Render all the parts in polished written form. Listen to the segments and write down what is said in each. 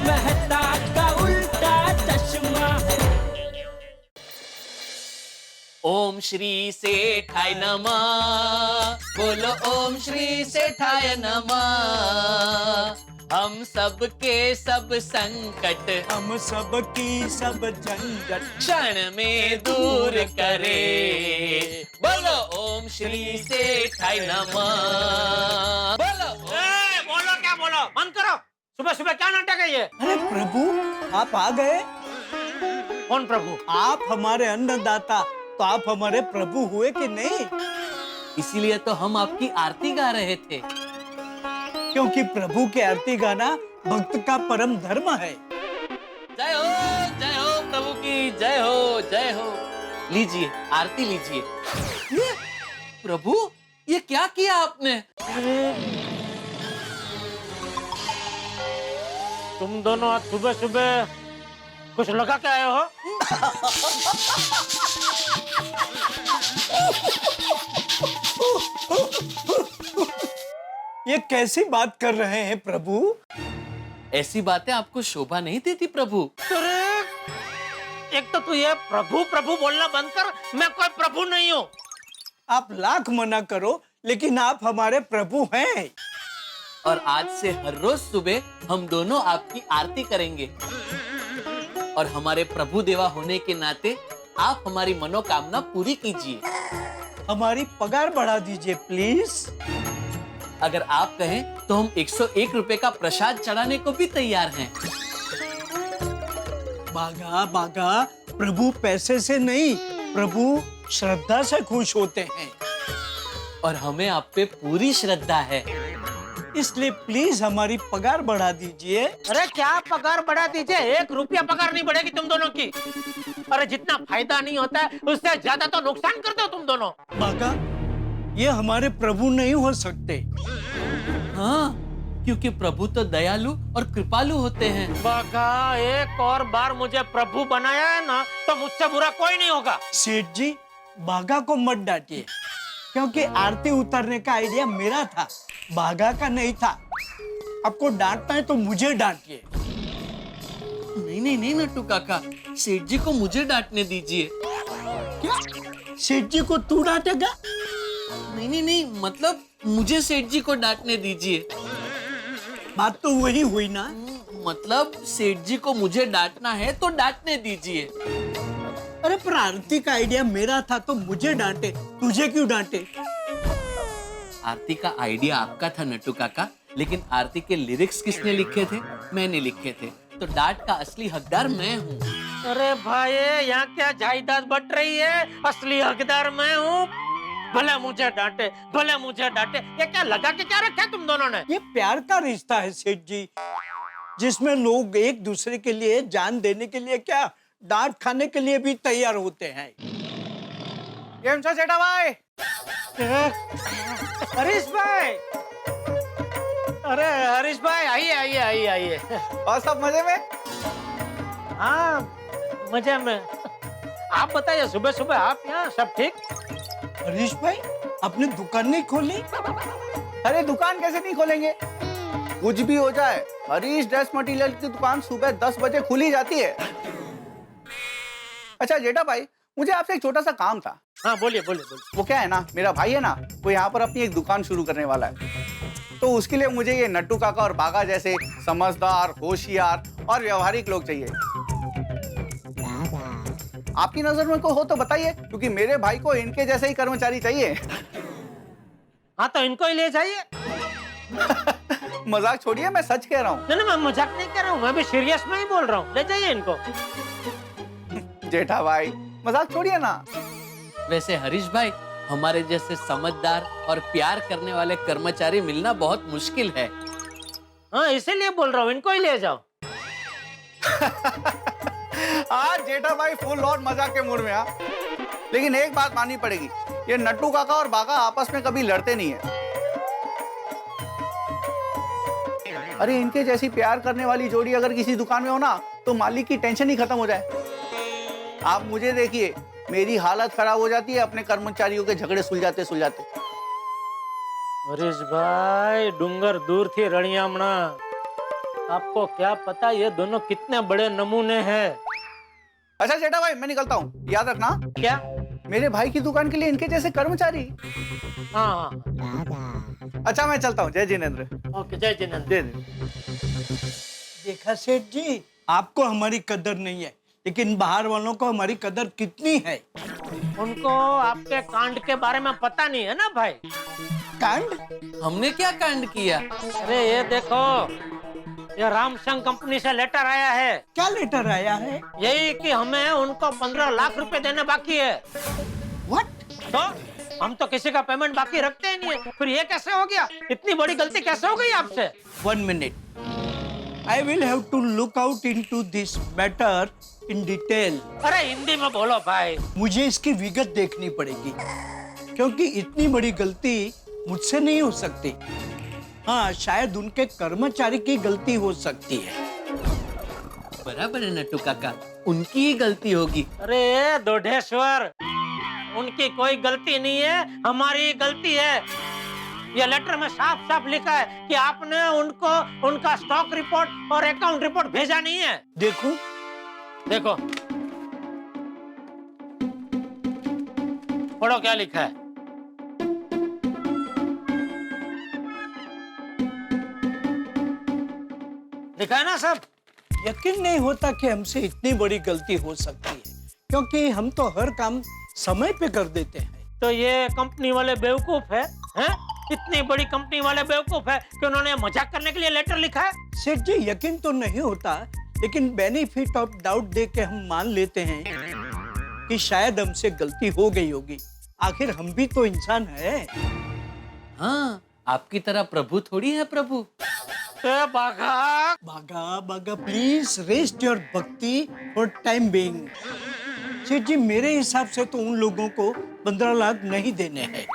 मेहता का उल्टा चश्मा। ओम श्री सेठाय नमः, बोलो ओम श्री सेठाय नमः। हम सब के सब संकट, हम सब की सब झंझट क्षण में दूर करे। बोलो ओम श्री सेठाय नमः। बोलो बोलो क्या बोलो, बंद करो। सुबह सुबह क्या नाटक है ये? अरे प्रभु, आप आ गए। कौन प्रभु? आप हमारे अन्नदाता, तो आप हमारे प्रभु हुए कि नहीं? इसीलिए तो हम आपकी आरती गा रहे थे। क्योंकि प्रभु की आरती गाना भक्त का परम धर्म है। जय हो प्रभु की जय हो, जय हो। लीजिए आरती लीजिए। ये प्रभु, ये क्या किया आपने? तुम दोनों आज सुबह सुबह कुछ लगा के आए हो? ये कैसी बात कर रहे हैं प्रभु? ऐसी बातें आपको शोभा नहीं देती प्रभु। अरे एक तो तू ये प्रभु प्रभु बोलना बंद कर। मैं कोई प्रभु नहीं हूँ। आप लाख मना करो, लेकिन आप हमारे प्रभु हैं। और आज से हर रोज सुबह हम दोनों आपकी आरती करेंगे। और हमारे प्रभु देवा होने के नाते आप हमारी मनोकामना पूरी कीजिए। हमारी पगार बढ़ा दीजिए प्लीज। अगर आप कहें तो हम 101 रुपए का प्रसाद चढ़ाने को भी तैयार हैं। बागा बागा, प्रभु पैसे से नहीं, प्रभु श्रद्धा से खुश होते हैं। और हमें आप पे पूरी श्रद्धा है, इसलिए प्लीज हमारी पगार बढ़ा दीजिए। अरे क्या पगार बढ़ा दीजिए? 1 रुपया पगार नहीं बढ़ेगी तुम दोनों की। अरे जितना फायदा नहीं होता है उससे ज्यादा तो नुकसान करते हो तुम दोनों। बागा, ये हमारे प्रभु नहीं हो सकते। हाँ, क्योंकि प्रभु तो दयालु और कृपालु होते हैं। बाका, एक और बार मुझे प्रभु बनाया है ना तो मुझसे बुरा कोई नहीं होगा। सेठ जी, बागा को मत डांटिए, क्योंकि आरती उतारने का आइडिया मेरा था, बागा का नहीं था। आपको डांटना है तो मुझे डांटिए। नहीं नट्टू काका, सेठ जी को मुझे डांटने दीजिए। क्या? सेठ जी को तू डांटेगा? नहीं, मतलब मुझे सेठ जी को डांटने दीजिए। बात तो वही हुई ना। मतलब सेठ जी को मुझे डांटना है तो डांटने दीजिए। अरे पर आरती का आइडिया मेरा था तो मुझे डांटे, तुझे क्यों डांटे? आरती का आइडिया आपका था नट्टू काका, लेकिन आरती के लिरिक्स किसने लिखे थे? मैंने लिखे थे, तो डांट का असली हकदार मैं हूँ। अरे भाई, यहाँ क्या जायदाद बट रही है? असली हकदार मैं हूँ। भले मुझे डांटे, भले मुझे डांटे। ये क्या लगा के क्या रखा है तुम दोनों ने? ये प्यार का रिश्ता है सेठ जी, जिसमें लोग एक दूसरे के लिए जान देने के लिए क्या, डांट खाने के लिए भी तैयार होते हैं। केम छो जेठा भाई? हरीश भाई, अरे हरीश भाई, आइए। और सब मजे में? हाँ, मजे में। आप बताइए, सुबह सुबह आप यहाँ, सब ठीक? हरीश भाई, आपने दुकान नहीं खोली? अरे दुकान कैसे नहीं खोलेंगे? कुछ भी हो जाए, हरीश ड्रेस मटेरियल की दुकान सुबह 10 बजे खुली जाती है। अच्छा जेठा भाई, मुझे आपसे एक छोटा सा काम था। हाँ बोलिए। वो क्या है ना, मेरा भाई है ना, वो यहाँ पर अपनी एक दुकान शुरू करने वाला है। तो उसके लिए मुझे ये नट्टू काका और बागा जैसे समझदार, होशियार और व्यवहारिक लोग चाहिए। आपकी नजर में कोई हो तो बताइए, क्योंकि मेरे भाई को इनके जैसे ही कर्मचारी चाहिए। हाँ तो इनको ही ले जाइए। मजाक छोड़िए, मैं सच कह रहा हूँ। नहीं, मैं मजाक नहीं कर रहा हूँ, मैं भी सीरियस में ही बोल रहा हूँ। ले जाइए इनको। जेठा भाई, मजाक छोड़िए ना। वैसे हरीश भाई, हमारे जैसे समझदार और प्यार करने वाले कर्मचारी मिलना बहुत मुश्किल है। हाँ, इसीलिए बोल रहा हूँ, इनको ही ले जाओ। आज जेठा भाई फुल लॉट मजाक के मूड में आ। लेकिन एक बात माननी पड़ेगी, ये नट्टू काका और बागा आपस में कभी लड़ते नहीं है। अरे इनके जैसी प्यार करने वाली जोड़ी अगर किसी दुकान में हो ना, तो मालिक की टेंशन ही खत्म हो जाए। आप मुझे देखिए, मेरी हालत खराब हो जाती है अपने कर्मचारियों के झगड़े सुलझाते। हरीश भाई, डूंगर दूर थी रणियामणा। आपको क्या पता ये दोनों कितने बड़े नमूने हैं। अच्छा जेठा भाई मैं निकलता हूँ, याद रखना क्या? मेरे भाई की दुकान के लिए इनके जैसे कर्मचारी। हाँ अच्छा मैं चलता हूँ, जय जिनेंद्र। ओके, जय जिनेंद्र। जय जिनेंद्र। देखा सेठ जी, आपको हमारी कदर नहीं है, लेकिन बाहर वालों को हमारी कदर कितनी है। उनको आपके कांड के बारे में पता नहीं है ना भाई। कांड? हमने क्या कांड किया? अरे ये देखो, ये रामसंग कंपनी से लेटर आया है। क्या लेटर आया है? यही कि हमें उनको 15 लाख रुपए देने बाकी है। व्हाट? तो हम तो किसी का पेमेंट बाकी रखते ही नहीं है, फिर ये कैसे हो गया? इतनी बड़ी गलती कैसे हो गई आपसे? 1 minute. I will have to look out into this matter in detail. अरे हिंदी में बोलो भाई। मुझे इसकी विगत देखनी पड़ेगी, क्योंकि इतनी बड़ी गलती मुझसे नहीं हो सकती। हाँ, शायद उनके कर्मचारी की गलती हो सकती है। बराबर है नट्टू काका, उनकी ही गलती होगी। अरे दोढेश्वर, उनकी कोई गलती नहीं है, हमारी गलती है। ये लेटर में साफ साफ लिखा है कि आपने उनको उनका स्टॉक रिपोर्ट और अकाउंट रिपोर्ट भेजा नहीं है। देखो देखो, पढ़ो क्या लिखा है। लिखा है ना सब? यकीन नहीं होता कि हमसे इतनी बड़ी गलती हो सकती है, क्योंकि हम तो हर काम समय पे कर देते हैं। तो ये कंपनी वाले बेवकूफ है, हैं? इतनी बड़ी कंपनी वाले बेवकूफ है कि उन्होंने मजाक करने के लिए लेटर लिखा है। सेठ जी, यकीन तो नहीं होता, लेकिन बेनिफिट ऑफ डाउट दे के हम मान लेते हैं कि शायद हमसे गलती हो गई होगी। आखिर हम भी तो इंसान हैं। हाँ, आपकी तरह प्रभु थोड़ी है प्रभु। बाघा बागा बागा, प्लीज रेस्ट योर भक्ति फॉर टाइम बीइंग। सेठ जी, मेरे हिसाब से तो उन लोगों को 15 लाख नहीं देने हैं।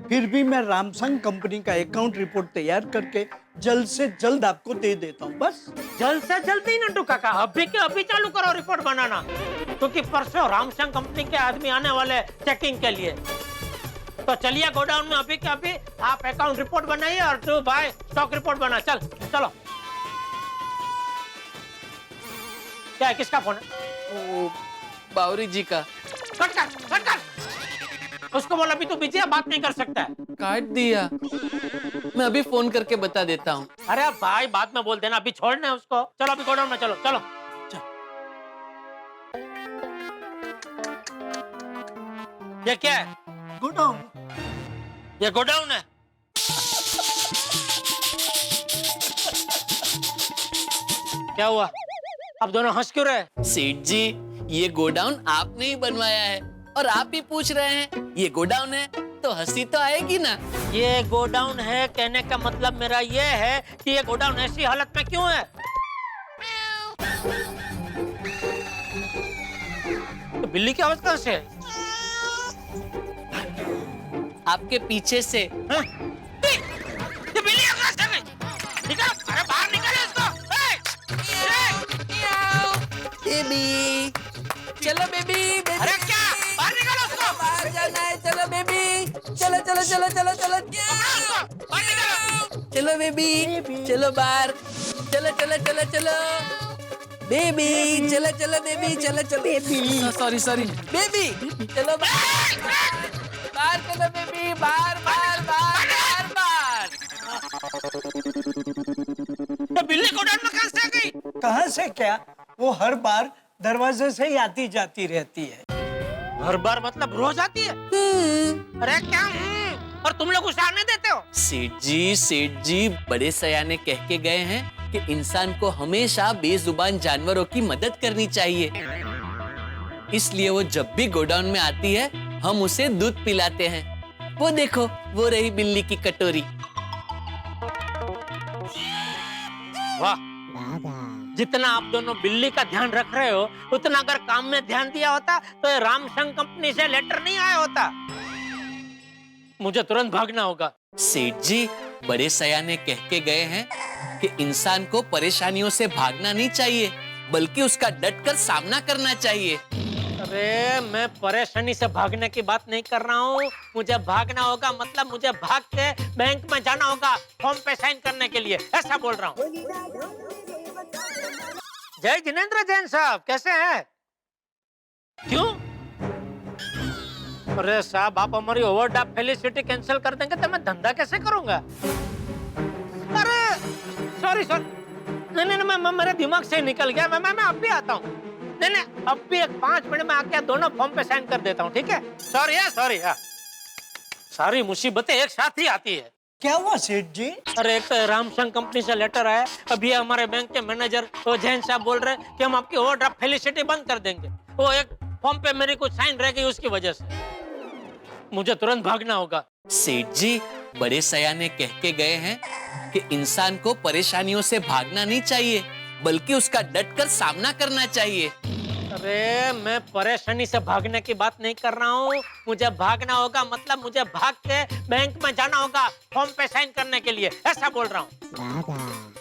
फिर भी मैं रामसंग कंपनी का अकाउंट रिपोर्ट तैयार करके जल्द से जल्द आपको दे देता हूँ। बस जल्द से जल्द ही नट्टू काका, अभी के अभी चालू करो रिपोर्ट बनाना, क्योंकि परसों रामसंग कंपनी के आदमी आने वाले चेकिंग के लिए। तो चलिए गोडाउन में अभी के अभी आप अकाउंट रिपोर्ट बनाइए और तू भाई स्टॉक रिपोर्ट बना। चल चलो। क्या है, किसका फोन है? बावरी जी का। कट कर, कट कर। उसको बोला अभी तू बिजी है, बात नहीं कर सकता है। काट दिया। मैं अभी फोन करके बता देता हूँ। अरे भाई बाद में बोल देना, अभी छोड़ना है उसको। चलो अभी गोडाउन में चलो, चलो। ये क्या है? गोडाउन? ये गोडाउन है। क्या हुआ? अब दोनों हंस क्यों रहे? सेठ जी, ये गोडाउन आपने ही बनवाया है और आप ही पूछ रहे हैं ये गोडाउन है, तो हंसी तो आएगी ना। ये गोडाउन है कहने का मतलब मेरा ये है कि ये गोडाउन ऐसी हालत में क्यों है? तो बिल्ली की आवाज कहां से है? आपके पीछे से। हाँ? ये बिल्ली कहां से गई? निकल, अरे बाहर निकल इसको। बेबी, चलो बेबी, बेबी। अरे क्या? बाहर निकालो उसको। बाहर जाना है, चलो बेबी। चलो चलो चलो चलो चलो बाहर निकालो। चलो बेबी, चलो बाहर। चलो चलो चलो चलो बेबी, चलो चलो बेबी, चलो चलो बेबी। सॉरी सॉरी बेबी, चलो बाहर। बाहर चलो बेबी, बाहर बाहर बाहर बाहर बाहर। तो बिल्ली गोडाउन में कहां से आ गई? कहाँ से क्या, वो हर बार दरवाजे से ही आती जाती रहती है। हर बार मतलब रोज आती है? अरे क्या? और तुम लोग उसे आने देते हो? सेठ जी बड़े सयाने कह के गए हैं कि इंसान को हमेशा बेजुबान जानवरों की मदद करनी चाहिए। इसलिए वो जब भी गोडाउन में आती है हम उसे दूध पिलाते हैं। वो देखो, वो रही बिल्ली की कटोरी। वाह, जितना आप दोनों बिल्ली का ध्यान रख रहे हो, उतना अगर काम में ध्यान दिया होता तो ये रामसंग कंपनी से लेटर नहीं आया होता। मुझे तुरंत भागना होगा। सेठ जी बड़े सयाने कह के गए हैं कि इंसान को परेशानियों से भागना नहीं चाहिए, बल्कि उसका डटकर सामना करना चाहिए। अरे मैं परेशानी से भागने की बात नहीं कर रहा हूँ। मुझे भागना होगा मतलब मुझे भाग के बैंक में जाना होगा फॉर्म पे साइन करने के लिए, ऐसा बोल रहा हूँ। जय जिनेंद्र जैन साहब, कैसे हैं? क्यों? अरे साहब, आप हमारी ओवरड्राफ्ट फैसिलिटी कैंसिल कर देंगे तो मैं धंधा कैसे करूंगा? अरे सॉरी, नहीं, मैं मेरे दिमाग से निकल गया। मैं अब भी आता हूँ। नहीं, अब भी एक 5 मिनट में आके दोनों फॉर्म पे साइन कर देता हूँ, ठीक है? सॉरी। सारी मुसीबतें एक साथ ही आती है। क्या हुआ सेठ जी? अरे एक तो रामसंग कंपनी से लेटर आया, अभी हमारे बैंक के मैनेजर वो जैन साहब बोल रहे हैं कि हम आपकी ओवरड्राफ्ट फैसिलिटी बंद कर देंगे। वो एक फॉर्म पे मेरी कुछ साइन रह गई, उसकी वजह से मुझे तुरंत भागना होगा। सेठ जी बड़े सयाने कह के गए हैं कि इंसान को परेशानियों से भागना नहीं चाहिए बल्कि उसका डटकर सामना करना चाहिए। अरे मैं परेशानी से भागने की बात नहीं कर रहा हूँ। मुझे भागना होगा मतलब मुझे भाग के बैंक में जाना होगा फॉर्म पे साइन करने के लिए, ऐसा बोल रहा हूँ।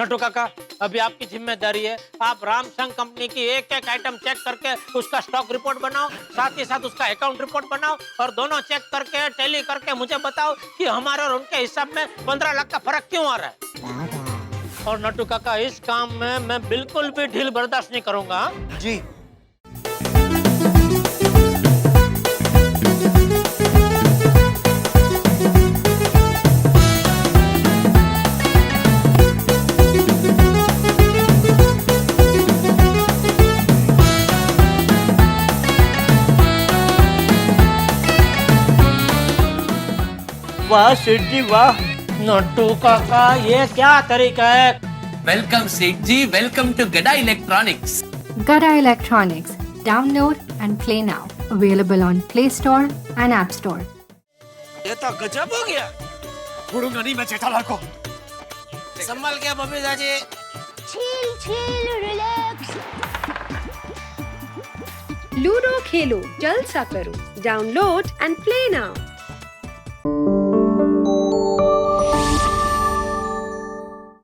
नटू काका, अभी आपकी जिम्मेदारी है। आप रामसंग कंपनी की एक एक आइटम चेक करके उसका स्टॉक रिपोर्ट बनाओ, साथ ही साथ उसका अकाउंट रिपोर्ट बनाओ और दोनों चेक करके टैली करके मुझे बताओ कि हमारे और उनके हिसाब में 15 लाख का फर्क क्यों आ रहा है। और नटू काका, इस काम में मैं बिल्कुल भी ढील बर्दाश्त नहीं करूंगा। जी वाह सेठ जी वाह। नट्टू काका, ये क्या तरीका है? Welcome Seth ji, welcome to Gada electronics. Gada Electronics. Download and play now. Available on Play Store and App Store. ये तो गजब हो गया। छोड़ूंगा नहीं मैं जेठालाल को। संभल के Babita ji. chill, relax. Ludo खेलो, जलसा करो, डाउनलोड एंड प्ले नाउ।